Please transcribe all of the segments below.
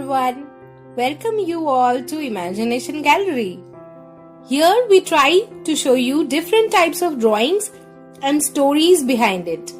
everyone. Welcome you all to Imagination Gallery. Here we try to show you different types of drawings and stories behind it.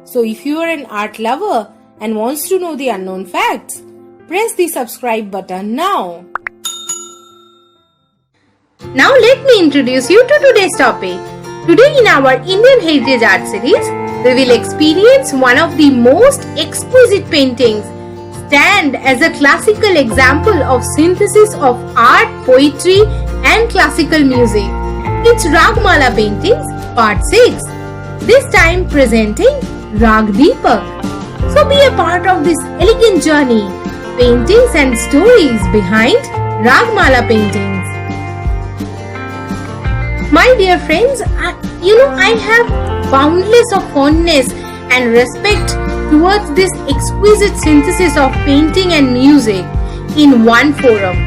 So if you are an art lover and wants to know the unknown facts, press the subscribe button now. Now let me introduce you to today's topic. Today in our Indian Heritage Art Series, we will experience one of the most exquisite paintings stand as a classical example of synthesis of art, poetry and classical music. It's Ragmala Paintings Part 6. This time presenting Rag Deepak. So be a part of this elegant journey, paintings and stories behind Ragmala Paintings. My dear friends, I have boundless of fondness and respect towards this exquisite synthesis of painting and music in one forum.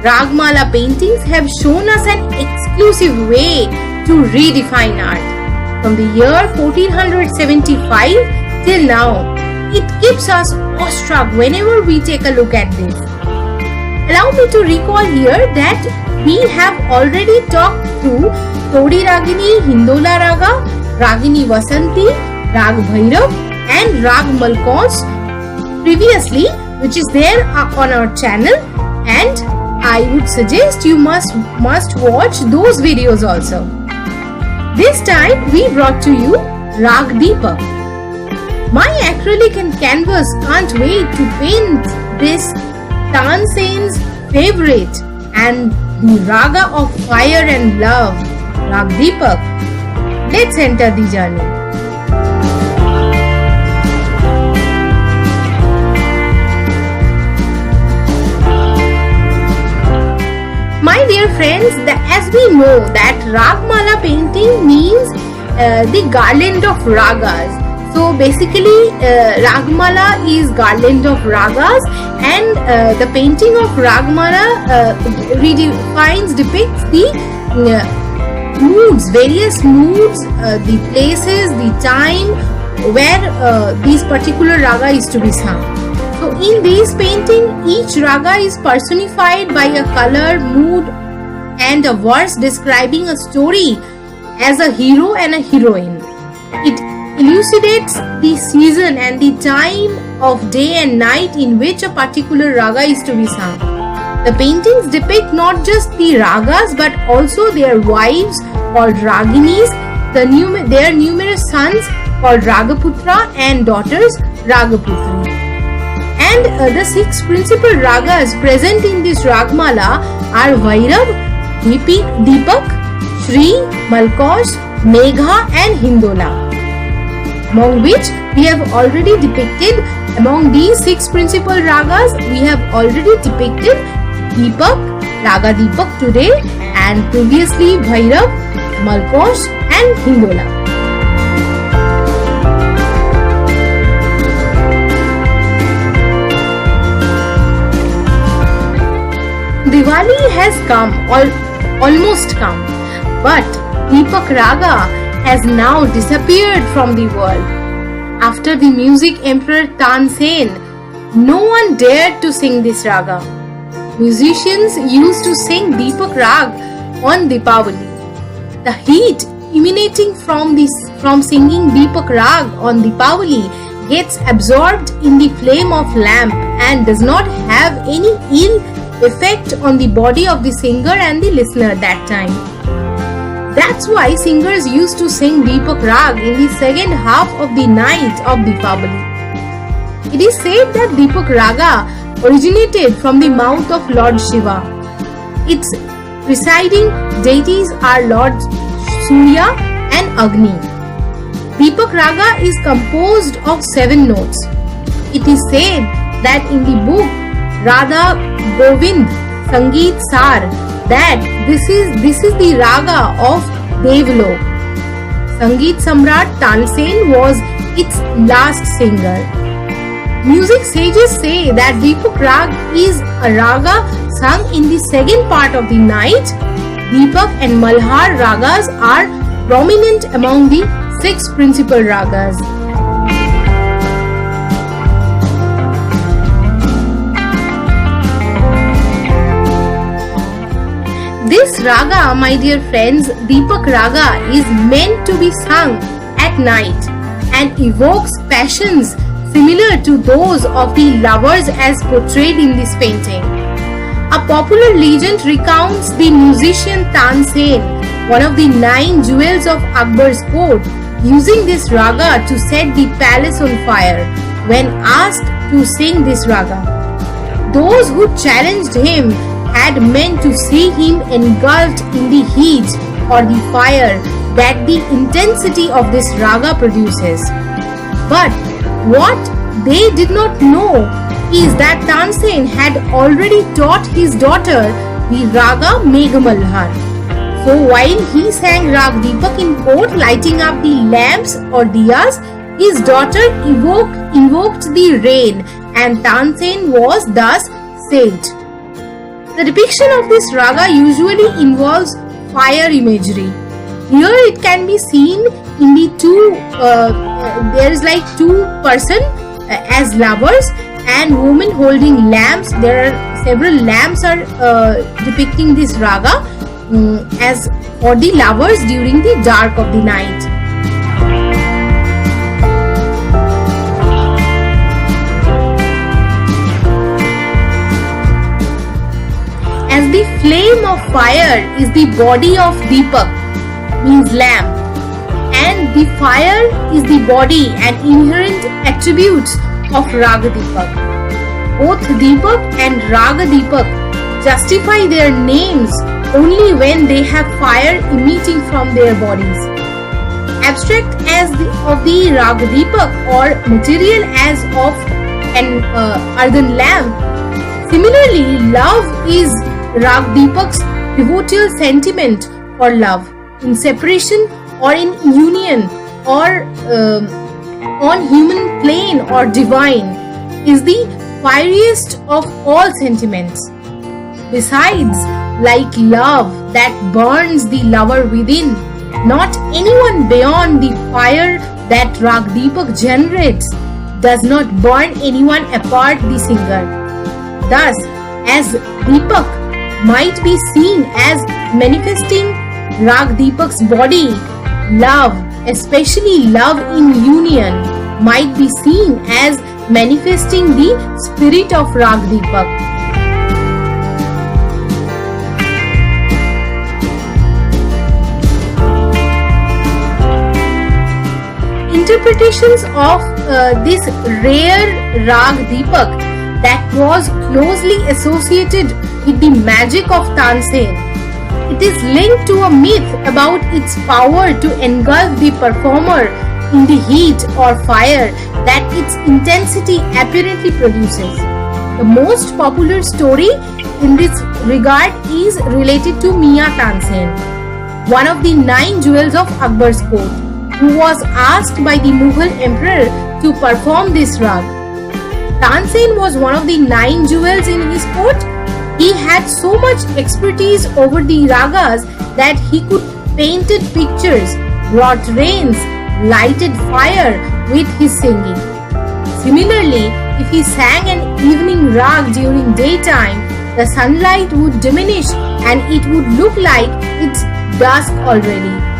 Ragmala paintings have shown us an exclusive way to redefine art. From the year 1475 till now, it keeps us awestruck whenever we take a look at this. Allow me to recall here that we have already talked through Todi Ragini, Hindola Raga, Ragini Vasanti, Rag Bhairav and Rag Malkauns previously, which is there on our channel, and I would suggest you must watch those videos also. This time we brought to you Rag Deepak. My acrylic and canvas can't wait to paint this Tansen's favorite and the raga of fire and love, Rag Deepak. Let's enter the journey. My dear friends, as we know that Ragmala painting means the garland of ragas. So basically Ragmala is garland of ragas, and the painting of Ragmala depicts the moods, various moods, the places, the time where this particular raga is to be sung. So in this painting, each raga is personified by a color, mood and a verse describing a story as a hero and a heroine. It elucidates the season and the time of day and night in which a particular raga is to be sung. The paintings depict not just the ragas but also their wives called Raginis, their numerous sons called Ragaputra and daughters Ragaputri. And the 6 principal ragas present in this Ragmala are Bhairav, Deepak, Shri, Malkaush, Megha and Hindola. Among which we have already depicted, among these 6 principal ragas, we have already depicted Deepak, Raga Deepak today, and previously Bhairav, Malkaush and Hindola. Diwali has come, almost come, but Deepak Raga has now disappeared from the world. After the music emperor Tansen, no one dared to sing this raga. Musicians used to sing Deepak Rag on Deepavali. The heat emanating from singing Deepak Rag on Deepavali gets absorbed in the flame of lamp and does not have any ill effect on the body of the singer and the listener that time. That's why singers used to sing Deepak Rag in the second half of the night of Deepavali. It is said that Deepak Raga originated from the mouth of Lord Shiva. Its presiding deities are Lord Surya and Agni. Deepak Raga is composed of 7 notes. It is said that in the book Radha Govind Sangeet Sar that this is the raga of Devlok. Sangeet Samrat Tansen was its last singer. Music sages say that Deepak Rag is a raga sung in the second part of the night. Deepak and Malhar ragas are prominent among the 6 principal ragas. raga, my dear friends, Deepak Raga, is meant to be sung at night and evokes passions similar to those of the lovers as portrayed in this painting. A popular legend recounts the musician Tansen, one of the 9 jewels of Akbar's court, using this raga to set the palace on fire when asked to sing this raga. Those who challenged him had meant to see him engulfed in the heat or the fire that the intensity of this raga produces. But what they did not know is that Tansen had already taught his daughter the raga Meghamalhar. So while he sang Rag Deepak in court, lighting up the lamps or diyas, his daughter invoked the rain, and Tansen was thus saved. The depiction of this raga usually involves fire imagery. Here it can be seen in the there is like two person as lovers and women holding lamps. There are several lamps are depicting this raga as for the lovers during the dark of the night. As the flame of fire is the body of Deepak, means lamp, and the fire is the body and inherent attributes of Raga Deepak. Both Deepak and Raga Deepak justify their names only when they have fire emitting from their bodies. Abstract as of the Raga Deepak or material as of an earthen lamp. Similarly, love is Rag Deepak's pivotal sentiment for love in separation or in union or on human plane or divine is the fieriest of all sentiments. Besides, like love that burns the lover within, not anyone beyond the fire that Rag Deepak generates does not burn anyone apart the singer. Thus, as Deepak might be seen as manifesting Rag Deepak's body, love, especially love in union, might be seen as manifesting the spirit of Rag Deepak. Interpretations of this rare Rag Deepak that was closely associated with the magic of Tansen. It is linked to a myth about its power to engulf the performer in the heat or fire that its intensity apparently produces. The most popular story in this regard is related to Mia Tansen, one of the 9 jewels of Akbar's court, who was asked by the Mughal emperor to perform this rag. Tansen was one of the 9 jewels in his court. He had so much expertise over the ragas that he could painted pictures, wrought rains, lighted fire with his singing. Similarly, if he sang an evening rag during daytime, the sunlight would diminish and it would look like it's dusk already.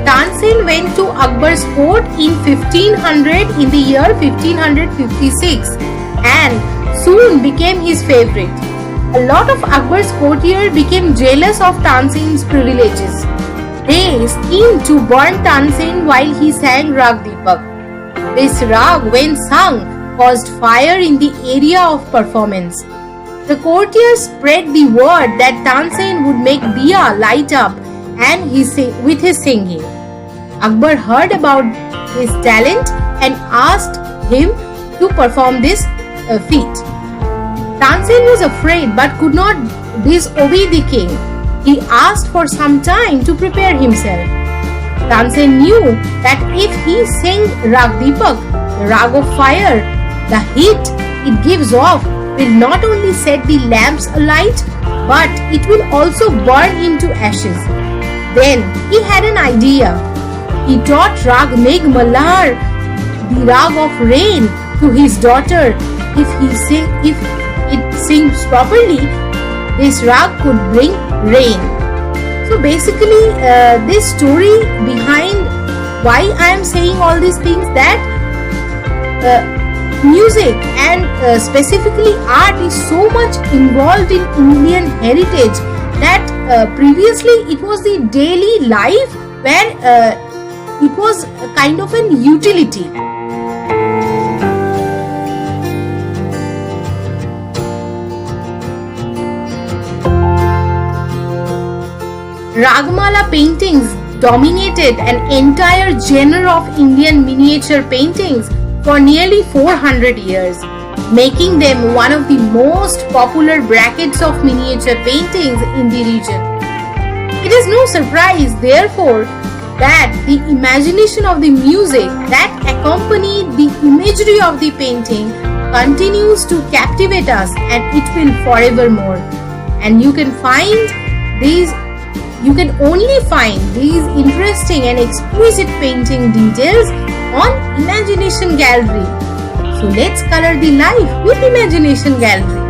Tansen went to Akbar's court in 1500 in the year 1556 and soon became his favorite. A lot of Akbar's courtiers became jealous of Tansen's privileges. They schemed to burn Tansen while he sang Rag Deepak. This rag, when sung, caused fire in the area of performance. The courtiers spread the word that Tansen would make diya light up and with his singing. Akbar heard about his talent and asked him to perform this feat. Tansen was afraid but could not disobey the king. He asked for some time to prepare himself. Tansen knew that if he sang Rag Deepak, the rag of fire, the heat it gives off will not only set the lamps alight, but it will also burn him to ashes. Then he had an idea. He taught Rag Meghamalhar the rag of rain to his daughter. If it sings properly, this rag could bring rain. So basically, this story behind why I am saying all these things, that music and specifically art is so much involved in Indian heritage that previously it was the daily life where it was a kind of an utility. Ragmala paintings dominated an entire genre of Indian miniature paintings for nearly 400 years, making them one of the most popular brackets of miniature paintings in the region. It is no surprise, therefore, that the imagination of the music that accompanied the imagery of the painting continues to captivate us, and it will forevermore. And you can only find these interesting and exquisite painting details on Imagination Gallery. So let's color the life with Imagination Gallery.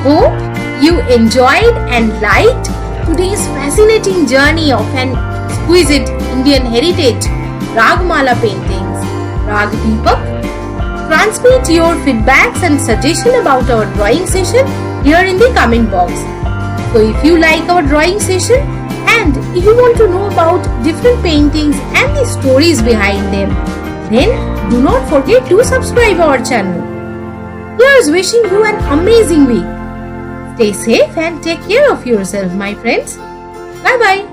Hope you enjoyed and liked today's fascinating journey of an exquisite Indian heritage, Ragmala paintings, Rag Deepak. Transmit your feedbacks and suggestions about our drawing session here in the comment box. So if you like our drawing session and if you want to know about different paintings and the stories behind them, then do not forget to subscribe our channel. Here's wishing you an amazing week. Stay safe and take care of yourself, my friends. Bye bye.